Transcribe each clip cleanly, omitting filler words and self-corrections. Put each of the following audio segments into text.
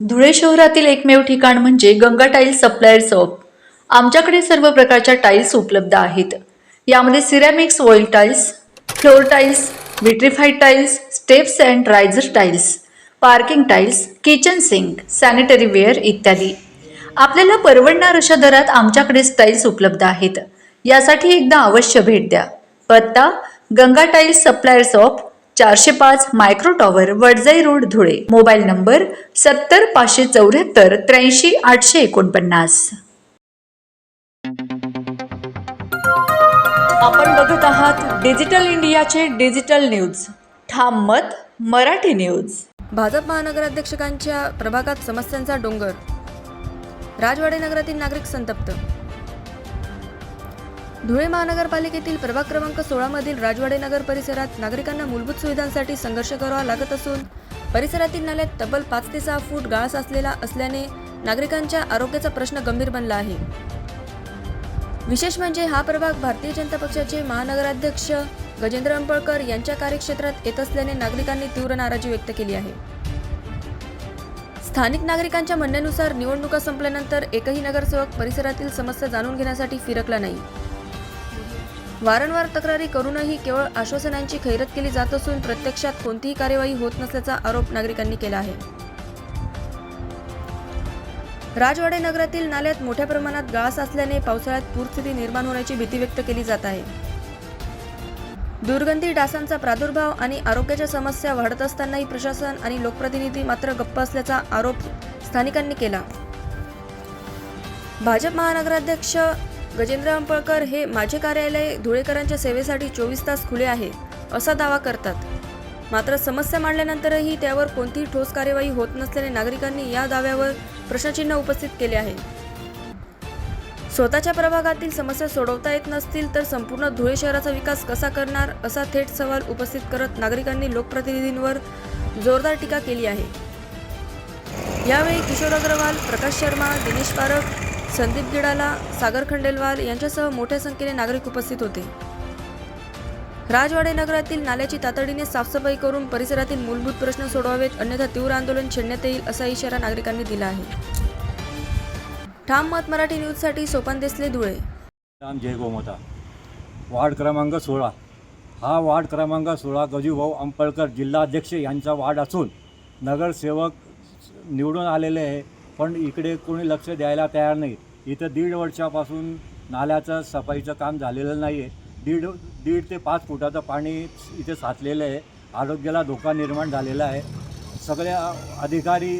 धुळे शहरातील एकमेव ठिकाण म्हणजे गंगा टाइल्स सप्लायर शॉप। आमच्याकडे सर्व प्रकारच्या टाइल्स उपलब्ध आहेत। यामध्ये ceramics, oil tiles, floor tiles, vitrified tiles, steps and riser tiles, parking tiles, kitchen sink, sanitary ware इत्यादी। आपल्याला परवडणार अशा दरात आमच्याकडे टाइल्स उपलब्ध आहेत। यासाठी एकदा अवश्य भेट द्या। पत्ता Ganga tiles supplier shop, 405 micro tower, Wadjai road, Dhule. Mobile number 70 574 83 849। आपण बघत आहात डिजिटल इंडियाचे डिजिटल न्यूज। ठाम मत मराठी न्यूज। भाजप महानगराध्यक्षांच्या प्रभागात समस्यांचा डोंगर। राजवाडे नगरातील नागरिक संतप्त। धुळे महानगरपालिकेतील प्रभाग क्रमांक 16 मधील राजवाडे नगर परिसरात नागरिकांना मूलभूत सुविधांसाठी संघर्ष करावा लागत असून परिसरातील नाल्यात तब्बल 5 ते 6 फूट गाळ साचलेला असल्याने नागरिकांच्या आरोग्याचा प्रश्न गंभीर बनला आहे। विशेष म्हणजे हा प्रभाग भारतीय जनता पक्षाचे महानगराध्यक्ष गजेंद्र अंपळकर यांच्या कार्यक्षेत्रात येत असल्याने नागरिकांनी तीव्र नाराजी व्यक्त केली आहे। स्थानिक नागरिकांच्या म्हणण्यानुसार निवडणुका संपल्यानंतर एकही नगरसेवक परिसरातील समस्या जाणून घेण्यासाठी फिरकला नाही। वारंवार तक्रारी करूनही केवळ आश्वासनांची खैरत केली जात असून प्रत्यक्षात कोणतीही कार्यवाही होत नसल्याचा आरोप नागरिकांनी केला आहे। राजवाडे नगरातील नाल्यात मोठ्या प्रमाणात गाळ साचल्याने पावसाळ्यात पूरस्थिती निर्माण होण्याची भीती व्यक्त केली जात आहे। दुर्गंधी, डासांचा प्रादुर्भाव आणि आरोग्याच्या समस्या वाढत असतानाही प्रशासन आणि लोकप्रतिनिधी मात्र गप्प असल्याचा आरोप स्थानिकांनी केला। भाजप महानगराध्यक्ष गजेंद्र अंपळकर हे माझे कार्यालय धुळेकरांच्या सेवेसाठी 24 तास खुले आहे असा दावा करतात। मात्र समस्या मांडल्यानंतरही त्यावर कोणतीही ठोस कार्यवाही होत नसल्याने नागरिकांनी या दाव्यावर प्रश्नचिन्ह उपस्थित केले आहे। स्वतःच्या प्रभागातील समस्या सोडवता येत नसतील तर संपूर्ण धुळे शहराचा विकास कसा करणार असा थेट सवाल उपस्थित करत नागरिकांनी लोकप्रतिनिधींवर जोरदार टीका केली आहे। यावेळी किशोर अग्रवाल, प्रकाश शर्मा, दिनेश पारख, संदीप गिडाला, सागर खंडेलवाल यांच्यासह मोठ्या संख्येने नागरिक उपस्थित होते। राजवाडे नगरातील नाल्याची तातडीने साफसफाई करून परिसरातील मूलभूत प्रश्न सोडवावेत, अन्यथा तीव्र आंदोलन छेडण्यात येईल असा इशारा नागरिकांनी दिला आहे। ठाम मत मराठी न्यूजसाठी सोपान देसले, धुळे। जय गोमाता। वार्ड क्रमांक 16 हा वार्ड क्रमांक 16 गजूभाऊ अंपळकर जिल्हाध्यक्ष यांचा वार्ड असून नगरसेवक निवडून आलेले आहे, पण इकडे कोणी लक्ष द्यायला तयार नाही। इथं 1.5 वर्षापासून नाल्याचं सफाईचं काम झालेलं नाही आहे। 1.5 ते 5 फुटाचं पाणी इथे साचलेलं आहे। आरोग्याला धोका निर्माण झालेला आहे। सगळे अधिकारी,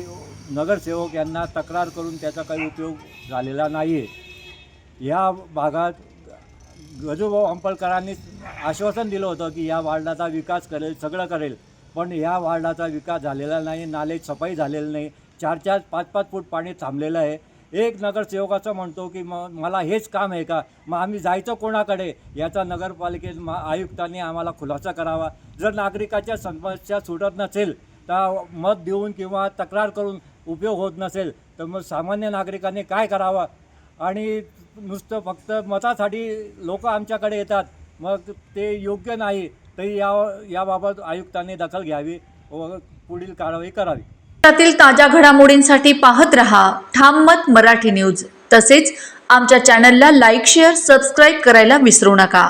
नगरसेवक यांना तक्रार करून त्याचा काही उपयोग झालेला नाही आहे। या भागात गजूभाऊ अंपळकरांनी आश्वासन दिलं होतं की या वार्डाचा विकास करेल, सगळं करेल, पण या वार्डाचा विकास झालेला नाही। नाले सफाई झालेली नाही। 4-4, 5-5 फूट पाणी थांबलेलं आहे। एक नगरसेवकाचं म्हणतो की मला हेच काम आहे का, मग आम्ही जायचं कोणाकडे? याचा नगरपालिकेत आयुक्तांनी आम्हाला खुलासा करावा। जर नागरिकाच्या समस्या सुटत नसेल तर मत देऊन किंवा तक्रार करून उपयोग होत नसेल तर मग सामान्य नागरिकांनी काय करावं? आणि नुसतं फक्त मतासाठी लोक आमच्याकडे येतात, मग ते योग्य नाही। तरी याबाबत आयुक्तांनी दखल घ्यावी व पुढील कारवाई करावी। त्यातील ताज्या घडामोडींसाठी पाहत रहा ठाम मत मराठी न्यूज। तसेच आमच्या चॅनलला लाईक, शेअर, सबस्क्राईब करायला विसरू नका।